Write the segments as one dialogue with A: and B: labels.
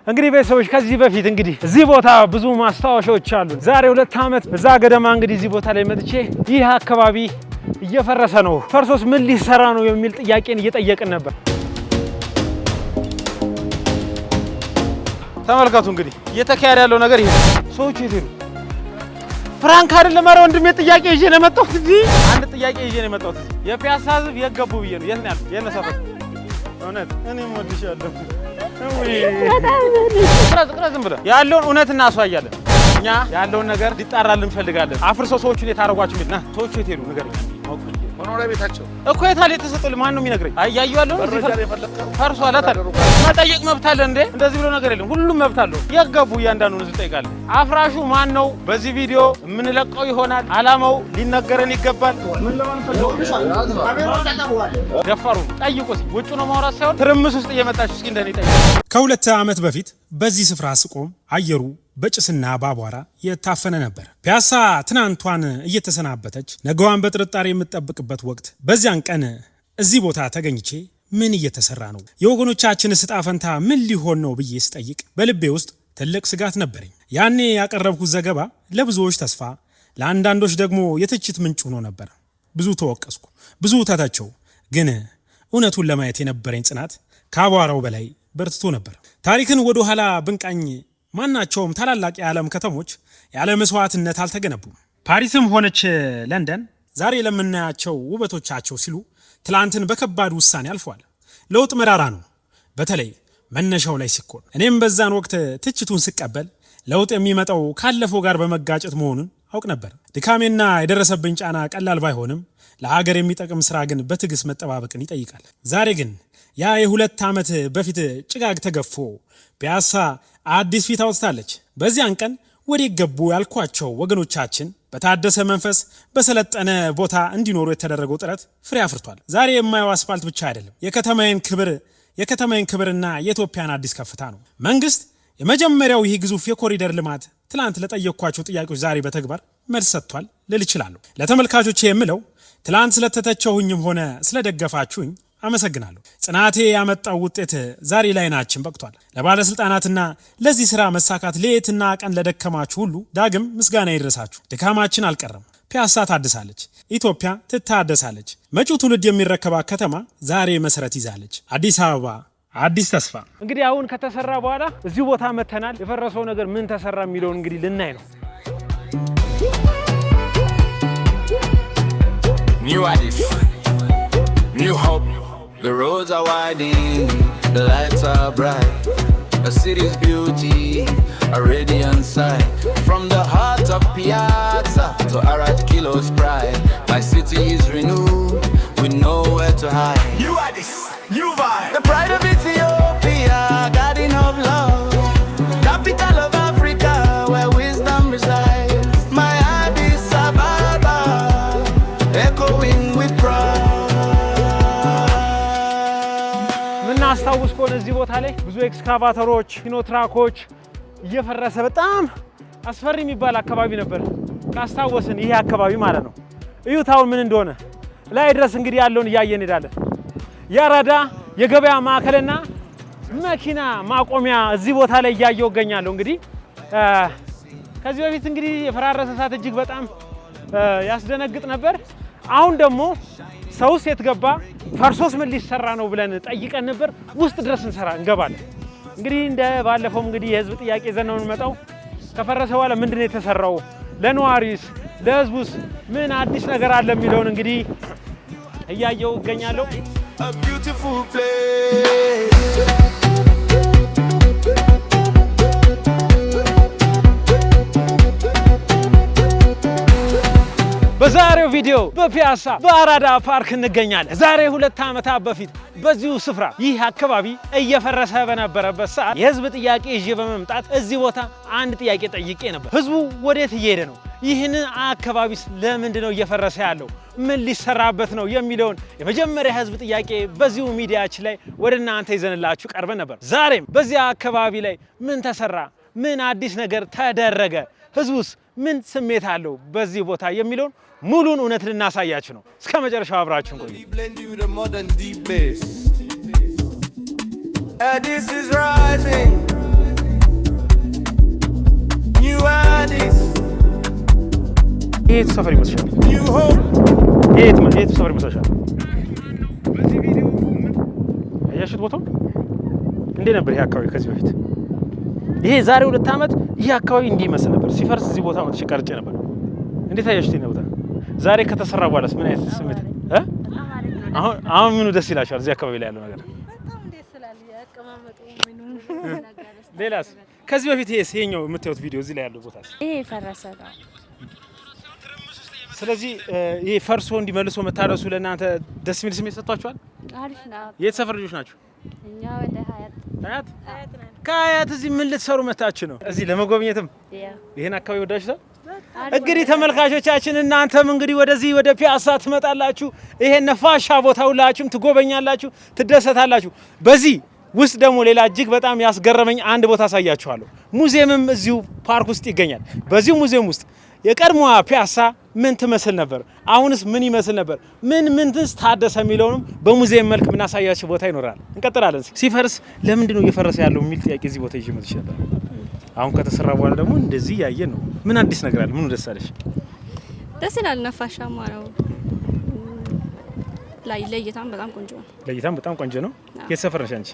A: እንግዲህ ቤተሰቦች ከዚህ በፊት እንግዲህ እዚህ ቦታ ብዙ ማስታወሻዎች አሉ። ዛሬ 2 ዓመት በዛ ገደማ እንግዲህ እዚህ ቦታ ላይ መጥቼ ይህ አካባቢ እየፈረሰ ነው፣ ፈርሶስ ምን ሊሰራ ነው የሚል ጥያቄን እየጠየቅን ነበር። ተመልከቱ እንግዲህ እየተካሄደ ያለው ነገር ይሄ ሰዎች ይሄዱ ፍራንክ አይደለም። ኧረ ወንድሜ ጥያቄ ይዤ ነው የመጣሁት። እዚህ አንድ ጥያቄ ይዤ ነው የመጣሁት። የፒያሳ ህዝብ የገቡ ብዬ ነው። የት ነው ያለው? የት ነው ሰፈር? እውነት እኔም ወድሻለሁ። ዝም ብለህ ያለውን እውነት እናስዋያለን። እኛ ያለውን ነገር ሊጣራልን እንፈልጋለን። አፍርሶ ሰዎቹን የታረጓችሁ ሚልና ሰዎቹ የት ሄዱ ንገረኝ።
B: መኖሪያ ቤታቸው
A: እኮ የታለ የተሰጠው? ማን ነው የሚነግረኝ? አያዩ ያለው ፈርሷል። መጠየቅ መብት አለ እንዴ? እንደዚህ ብሎ ነገር የለም። ሁሉም መብት አለው። የገቡ እያንዳንዱን ህዝብ ጠይቃለን። አፍራሹ ማን ነው? በዚህ ቪዲዮ የምንለቀው ይሆናል። አላማው ሊነገረን ይገባል። ደፋሩ ጠይቁ። ውጭ ነው ማውራት ሳይሆን ትርምስ ውስጥ እየመጣችሁ እስኪ እንደኔ ጠይቁ።
C: ከ2 ዓመት በፊት በዚህ ስፍራ ስቆም አየሩ በጭስና ባቧራ የታፈነ ነበር። ፒያሳ ትናንቷን እየተሰናበተች ነገዋን በጥርጣሬ የምትጠብቅበት ወቅት፣ በዚያን ቀን እዚህ ቦታ ተገኝቼ ምን እየተሰራ ነው፣ የወገኖቻችን ዕጣ ፈንታ ምን ሊሆን ነው ብዬ ስጠይቅ በልቤ ውስጥ ትልቅ ስጋት ነበረኝ። ያኔ ያቀረብኩት ዘገባ ለብዙዎች ተስፋ፣ ለአንዳንዶች ደግሞ የትችት ምንጭ ሆኖ ነበር። ብዙ ተወቀስኩ፣ ብዙ ተተቸው። ግን እውነቱን ለማየት የነበረኝ ጽናት ከአቧራው በላይ በርትቶ ነበር። ታሪክን ወደ ኋላ ብንቃኝ ማናቸውም ታላላቅ የዓለም ከተሞች ያለ መስዋዕትነት አልተገነቡም። ፓሪስም ሆነች ለንደን ዛሬ ለምናያቸው ውበቶቻቸው ሲሉ ትላንትን በከባድ ውሳኔ አልፈዋል። ለውጥ መራራ ነው፣ በተለይ መነሻው ላይ ሲኮን። እኔም በዛን ወቅት ትችቱን ስቀበል ለውጥ የሚመጣው ካለፈው ጋር በመጋጨት መሆኑን አውቅ ነበር። ድካሜና የደረሰብኝ ጫና ቀላል ባይሆንም ለሀገር የሚጠቅም ስራ ግን በትዕግስት መጠባበቅን ይጠይቃል። ዛሬ ግን ያ የ2 ዓመት በፊት ጭጋግ ተገፎ ፒያሳ አዲስ ፊት አውጥታለች። በዚያን ቀን ወዴት ገቡ ያልኳቸው ወገኖቻችን በታደሰ መንፈስ በሰለጠነ ቦታ እንዲኖሩ የተደረገው ጥረት ፍሬ አፍርቷል። ዛሬ የማየው አስፋልት ብቻ አይደለም፣ የከተማዬን ክብርና የኢትዮጵያን አዲስ ከፍታ ነው። መንግስት የመጀመሪያው ይህ ግዙፍ የኮሪደር ልማት ትላንት ለጠየቅኳቸው ጥያቄዎች ዛሬ በተግባር መልስ ሰጥቷል ልል እችላለሁ። ለተመልካቾቼ የምለው ትላንት ስለተተቸውኝም ሆነ ስለደገፋችሁኝ አመሰግናለሁ። ጽናቴ ያመጣው ውጤት ዛሬ ላይ ናችን በቅቷል። ለባለስልጣናትና ለዚህ ስራ መሳካት ሌትና ቀን ለደከማችሁ ሁሉ ዳግም ምስጋና ይድረሳችሁ። ድካማችን አልቀረም። ፒያሳ ታድሳለች፣ ኢትዮጵያ ትታደሳለች። መጪው ትውልድ የሚረከባት ከተማ ዛሬ መሰረት ይዛለች። አዲስ አበባ አዲስ ተስፋ።
A: እንግዲህ አሁን ከተሰራ በኋላ እዚሁ ቦታ መተናል። የፈረሰው ነገር ምን ተሰራ የሚለውን እንግዲህ ልናይ ነው።
D: New Addis, new hope. The roads are widening, the lights are bright. A city's beauty, a radiant sight. From the heart of Piazza to Arad Kilo's pride, my city is renewed with nowhere to hide. New Addis, new vibe. The pride of Ethiopia, garden of love, capital of Africa, where wisdom resides. My Addis Ababa, echoing with pride.
A: አስታውስ ከሆነ እዚህ ቦታ ላይ ብዙ ኤክስካቫተሮች፣ ሲኖትራኮች እየፈረሰ በጣም አስፈሪ የሚባል አካባቢ ነበር። ካስታወስን ይሄ አካባቢ ማለት ነው። እዩት አሁን ምን እንደሆነ ላይ ድረስ እንግዲህ ያለውን እያየን እንሄዳለን። የአራዳ የገበያ ማዕከልና መኪና ማቆሚያ እዚህ ቦታ ላይ እያየው እገኛለሁ። እንግዲህ ከዚህ በፊት እንግዲህ የፈራረሰ ሰዓት እጅግ በጣም ያስደነግጥ ነበር። አሁን ደግሞ ሰው ሴት ገባ ፈርሶስ ምን ሊሰራ ነው ብለን ጠይቀን ነበር። ውስጥ ድረስ እንገባለን። እንግዲህ እንደ ባለፈው እንግዲህ የህዝብ ጥያቄ ይዘን ነው የምንመጣው። ከፈረሰ በኋላ ምንድነው የተሰራው፣ ለነዋሪስ ለህዝቡስ ምን አዲስ ነገር አለ የሚለውን እንግዲህ እያየው እገኛለሁ። በዛሬው ቪዲዮ በፒያሳ በአራዳ ፓርክ እንገኛለን። ዛሬ 2 ዓመታት በፊት በዚሁ ስፍራ ይህ አካባቢ እየፈረሰ በነበረበት ሰዓት የህዝብ ጥያቄ ይዤ በመምጣት እዚህ ቦታ አንድ ጥያቄ ጠይቄ ነበር። ህዝቡ ወዴት እየሄደ ነው? ይህን አካባቢስ ለምንድነው እየፈረሰ ያለው? ምን ሊሰራበት ነው የሚለውን የመጀመሪያ ህዝብ ጥያቄ በዚሁ ሚዲያችን ላይ ወደ እናንተ ይዘንላችሁ ቀርበን ነበር። ዛሬም በዚያ አካባቢ ላይ ምን ተሰራ፣ ምን አዲስ ነገር ተደረገ፣ ህዝቡስ ምን ስሜት አለው በዚህ ቦታ የሚለውን ሙሉን እውነት ልናሳያችሁ ነው። እስከ መጨረሻው አብራችሁን ቆዩ።
D: This is rising,
A: ይሄ ሰፈር ይመስላል። ይሄ ሰፈር ይመስላል። በዚህ ቪዲዮ አያችሁት ቦታው እንዴ ነበር ይሄ አካባቢ ከዚህ በፊት? ይሄ ዛሬ 2 ዓመት ይሄ አካባቢ እንዲህ ይመስል ነበር። ሲፈርስ እዚህ ቦታ መጥቼ ቀርጬ ነበር። እንዴት አያችሁት ነው ቦታ? ዛሬ ከተሰራ በኋላስ ምን አይነት ስሜት አሁን ምኑ ደስ ይላችኋል? እዚህ አካባቢ ላይ ያለው ነገር
E: በጣም ደስ ይላል። ያቀማመጡ ምኑ ነገር
A: ሌላስ? ከዚህ በፊት ይሄኛው የምታዩት ቪዲዮ እዚህ ላይ ያለው ቦታስ?
E: ይሄ ፈረሰ ነው።
A: ስለዚህ ይሄ ፈርሶ እንዲመልሶ መታደሱ ለእናንተ ደስ የሚል ስሜት ሰጥቷችኋል?
E: አሪፍ ነው።
A: የት ሰፈር ልጆች ናችሁ?
E: እኛ ወደ ሀያት ነን።
A: ከሀያት እዚህ ምን ልትሰሩ መታችሁ ነው? እዚህ ለመጎብኘትም ይሄን አካባቢ ወዳችሁታል? እንግዲህ ተመልካቾቻችን እናንተም እንግዲህ ወደዚህ ወደ ፒያሳ ትመጣላችሁ። ይሄን ነፋሻ ቦታ ሁላችሁም ትጎበኛላችሁ፣ ትደሰታላችሁ። በዚህ ውስጥ ደግሞ ሌላ እጅግ በጣም ያስገረመኝ አንድ ቦታ አሳያችኋለሁ። ሙዚየምም እዚሁ ፓርክ ውስጥ ይገኛል። በዚሁ ሙዚየም ውስጥ የቀድሞዋ ፒያሳ ምን ትመስል ነበር፣ አሁንስ ምን ይመስል ነበር፣ ምንስ ታደሰ የሚለውንም በሙዚየም መልክ የምናሳያችሁ ቦታ ይኖራል። እንቀጥላለን። ሲፈርስ ለምንድን ነው እየፈረሰ ያለው የሚል ጥያቄ እዚህ ቦታ ይዤ መጥቼ ነበር። አሁን ከተሰራ በኋላ ደግሞ እንደዚህ ያየ ነው። ምን አዲስ ነገር አለ? ምኑ ደስ አለሽ?
F: ደስ ይላል። ነፋሻማ ነው። ለእይታም በጣም ቆንጆ ነው።
A: ለእይታም በጣም ቆንጆ ነው። የት ሰፈር ነሽ አንቺ?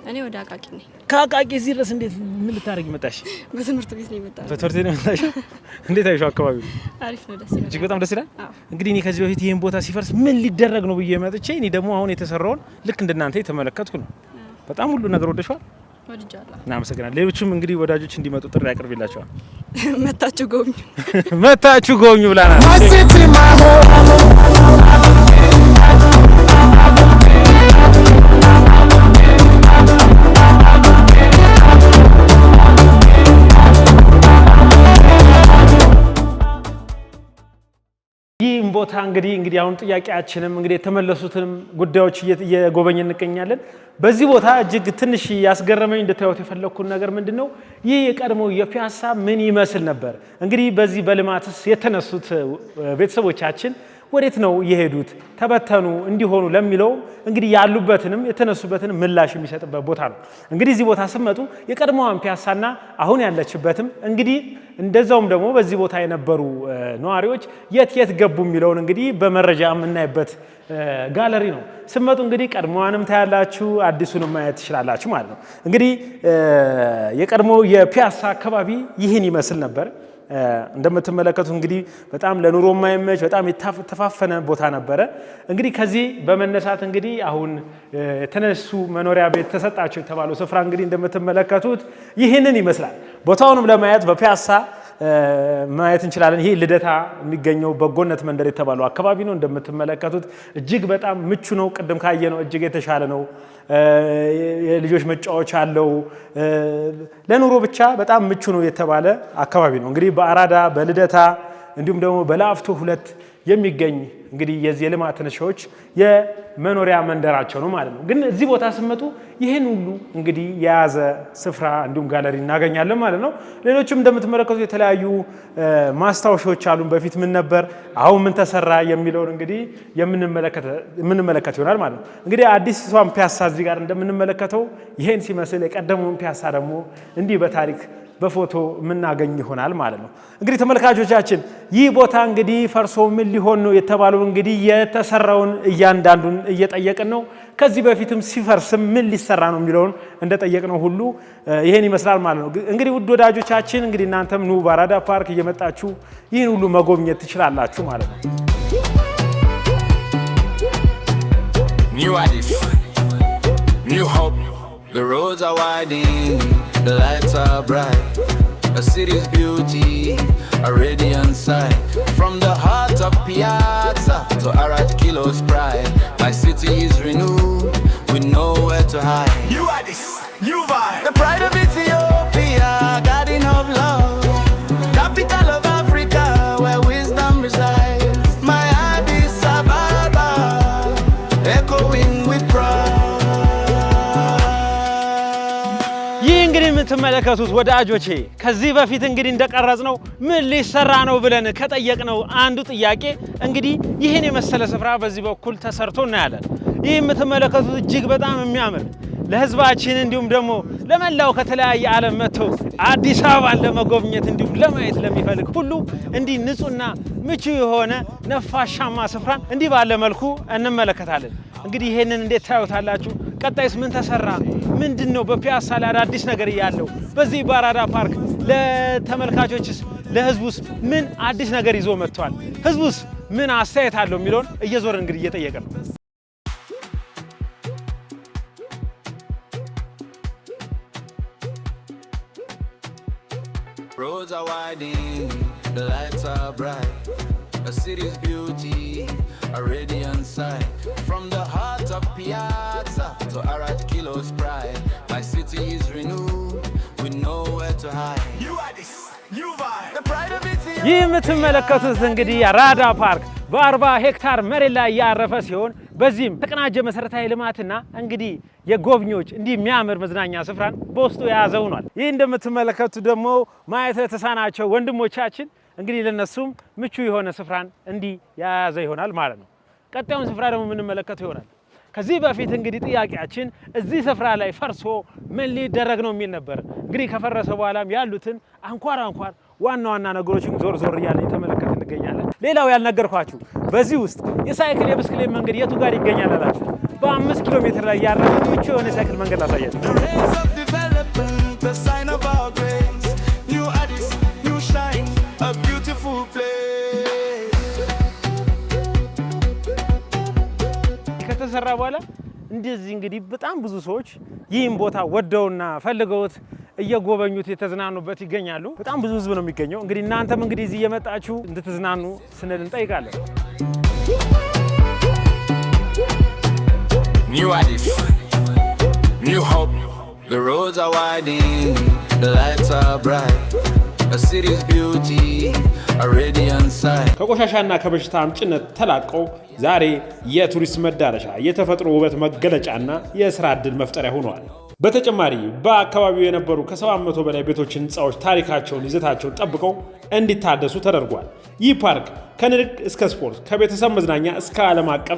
F: እኔ ወደ አቃቂ ነኝ።
A: ከአቃቂ እዚህ ድረስ እንዴት ምን ልታደርጊ መጣሽ?
F: በትምህርት ቤት ነው የመጣሁት።
A: በትምህርት ቤት ነው የመጣሽ? እንዴት አይሻው አካባቢው?
F: አሪፍ ነው፣ ደስ ይላል።
A: እጅግ በጣም ደስ ይላል። እንግዲህ እኔ ከዚህ በፊት ይሄን ቦታ ሲፈርስ ምን ሊደረግ ነው ብዬ መጥቼ እኔ ደግሞ አሁን የተሰራውን ልክ እንደናንተ የተመለከትኩ ነው። በጣም ሁሉ ነገር ወደሽዋል?
F: ወድጃለሁ።
A: እናመሰግናለን። ሌሎችም እንግዲህ ወዳጆች እንዲመጡ ጥሪ ያቀርብላቸዋል።
F: መታችሁ ጎብኙ፣
A: መታችሁ ጎብኙ ብላናል። ይህም ቦታ እንግዲህ አሁን ጥያቄያችንም እንግዲህ የተመለሱትንም ጉዳዮች እየጎበኘን እንገኛለን። በዚህ ቦታ እጅግ ትንሽ ያስገረመኝ እንድታዩት የፈለኩት ነገር ምንድነው? ይህ የቀድሞ የፒያሳ ምን ይመስል ነበር? እንግዲህ በዚህ በልማትስ የተነሱት ቤተሰቦቻችን ወዴት ነው የሄዱት? ተበተኑ እንዲሆኑ ለሚለው እንግዲህ ያሉበትንም የተነሱበትንም ምላሽ የሚሰጥበት ቦታ ነው። እንግዲህ እዚህ ቦታ ስትመጡ የቀድሞዋን ፒያሳና አሁን ያለችበትም እንግዲህ እንደዛውም ደግሞ በዚህ ቦታ የነበሩ ነዋሪዎች የት ገቡ የሚለውን እንግዲህ በመረጃ የምናይበት ጋለሪ ነው። ስትመጡ እንግዲህ ቀድሞዋንም ታያላችሁ፣ አዲሱንም ማየት ትችላላችሁ ማለት ነው። እንግዲህ የቀድሞ የፒያሳ አካባቢ ይህን ይመስል ነበር። እንደምትመለከቱት እንግዲህ በጣም ለኑሮ የማይመች በጣም የተፋፈነ ቦታ ነበረ። እንግዲህ ከዚህ በመነሳት እንግዲህ አሁን የተነሱ መኖሪያ ቤት ተሰጣቸው የተባለው ስፍራ እንግዲህ እንደምትመለከቱት ይህንን ይመስላል። ቦታውንም ለማየት በፒያሳ ማየት እንችላለን። ይሄ ልደታ የሚገኘው በጎነት መንደር የተባለው አካባቢ ነው። እንደምትመለከቱት እጅግ በጣም ምቹ ነው። ቅድም ካየነው እጅግ የተሻለ ነው። የልጆች መጫወቻ አለው። ለኑሮ ብቻ በጣም ምቹ ነው የተባለ አካባቢ ነው። እንግዲህ በአራዳ በልደታ እንዲሁም ደግሞ በላፍቶ 2 የሚገኝ እንግዲህ የዚህ የልማት ተነሺዎች የመኖሪያ መንደራቸው ነው ማለት ነው። ግን እዚህ ቦታ ስትመጡ ይህን ሁሉ እንግዲህ የያዘ ስፍራ እንዲሁም ጋለሪ እናገኛለን ማለት ነው። ሌሎችም እንደምትመለከቱት የተለያዩ ማስታወሻዎች አሉን። በፊት ምን ነበር፣ አሁን ምን ተሰራ የሚለውን እንግዲህ የምንመለከት ይሆናል ማለት ነው። እንግዲህ አዲስቷን ፒያሳ እዚህ ጋር እንደምንመለከተው ይሄን ሲመስል የቀደመውን ፒያሳ ደግሞ እንዲህ በታሪክ በፎቶ የምናገኝ ይሆናል ማለት ነው። እንግዲህ ተመልካቾቻችን ይህ ቦታ እንግዲህ ፈርሶ ምን ሊሆን ነው የተባለው እንግዲህ የተሰራውን እያንዳንዱን እየጠየቅን ነው። ከዚህ በፊትም ሲፈርስም ምን ሊሰራ ነው የሚለውን እንደጠየቅነው ሁሉ ይሄን ይመስላል ማለት ነው። እንግዲህ ውድ ወዳጆቻችን እንግዲህ እናንተም ኑ በአራዳ ፓርክ እየመጣችሁ ይህን ሁሉ መጎብኘት ትችላላችሁ ማለት ነው።
D: New Addis, New Hope, the roads are widening, the lights are bright. A city's beauty, a radiant sight. From the heart of Piazza to Arad Kilo's pride, my city is renewed with nowhere to hide. New Addis, new vibe. The pride of Ethiopia, garden of love, capital of Africa, where wisdom resides. My Addis Ababa, echoing with pride.
A: የምትመለከቱት ወዳጆቼ ከዚህ በፊት እንግዲህ እንደቀረጽነው ምን ሊሰራ ነው ብለን ከጠየቅነው አንዱ ጥያቄ እንግዲህ ይህን የመሰለ ስፍራ በዚህ በኩል ተሰርቶ እናያለን። ይህ የምትመለከቱት እጅግ በጣም የሚያምር ለህዝባችን እንዲሁም ደግሞ ለመላው ከተለያየ ዓለም መጥተው አዲስ አበባን ለመጎብኘት እንዲሁም ለማየት ለሚፈልግ ሁሉ እንዲህ ንጹህና ምቹ የሆነ ነፋሻማ ስፍራን እንዲህ ባለ መልኩ እንመለከታለን። እንግዲህ ይሄንን እንዴት ታዩታላችሁ? ቀጣይስ ምን ተሰራ? ምንድነው በፒያሳ ላይ አዲስ ነገር ያለው? በዚህ በአራዳ ፓርክ ለተመልካቾችስ ለህዝቡስ ምን አዲስ ነገር ይዞ መጥቷል? ህዝቡስ ምን አስተያየት አለው የሚለውን እየዞርን እንግዲህ እየጠየቀን ነው።
D: Roads are widening, the lights are bright. A city's beauty, a radiant sight. From the heart of Piazza to Arad Kilo's pride, my city is renewed with nowhere to hide. You are this, new vibe. The pride of it is.
A: ይህ የምትመለከቱት እንግዲህ አራዳ ፓርክ በ40 ሄክታር መሬት ላይ ያረፈ ሲሆን በዚህም ተቀናጀ መሰረታዊ ልማትና እንግዲህ የጎብኚዎች እንዲህ የሚያምር መዝናኛ ስፍራን በውስጡ የያዘ ሆኗል። ይህ እንደምትመለከቱት ደግሞ ማየት የተሳናቸው ወንድሞቻችን እንግዲህ ለነሱም ምቹ የሆነ ስፍራን እንዲህ የያዘ ይሆናል ማለት ነው። ቀጣዩን ስፍራ ደግሞ የምንመለከተው ይሆናል። ከዚህ በፊት እንግዲህ ጥያቄያችን እዚህ ስፍራ ላይ ፈርሶ ምን ሊደረግ ነው የሚል ነበር። እንግዲህ ከፈረሰ በኋላም ያሉትን አንኳር ዋና ዋና ነገሮችን ዞር እያለን እየተመለከትን እንገኛለን። ሌላው ያልነገርኳችሁ በዚህ ውስጥ የሳይክል የብስክሌት መንገድ የቱ ጋር ይገኛል አላችሁ? በ5 ኪሎ ሜትር ላይ ያረፈ ምቹ የሆነ የሳይክል መንገድ ላሳያችሁ። ከተሰራ በኋላ እንደዚህ እንግዲህ በጣም ብዙ ሰዎች ይህን ቦታ ወደውና ፈልገውት እየጎበኙት የተዝናኑበት ይገኛሉ። በጣም ብዙ ህዝብ ነው የሚገኘው። እንግዲህ እናንተም እንግዲህ እዚህ እየመጣችሁ እንድትዝናኑ ስንል እንጠይቃለን።
D: New Addis, new hope. The roads are widening, the lights are bright. A city's beauty, a radiant sight.
C: ከቆሻሻና ከበሽታ አምጭነት ተላቀው ዛሬ የቱሪስት መዳረሻ የተፈጥሮ ውበት መገለጫና የሥራ ዕድል መፍጠሪያ ሆነዋል። በተጨማሪ በአካባቢው የነበሩ ከ700 በላይ ቤቶችን፣ ህንፃዎች ታሪካቸውን ይዘታቸውን ጠብቀው እንዲታደሱ ተደርጓል። ይህ ፓርክ ከንግድ እስከ ስፖርት፣ ከቤተሰብ መዝናኛ እስከ ዓለም አቀፍ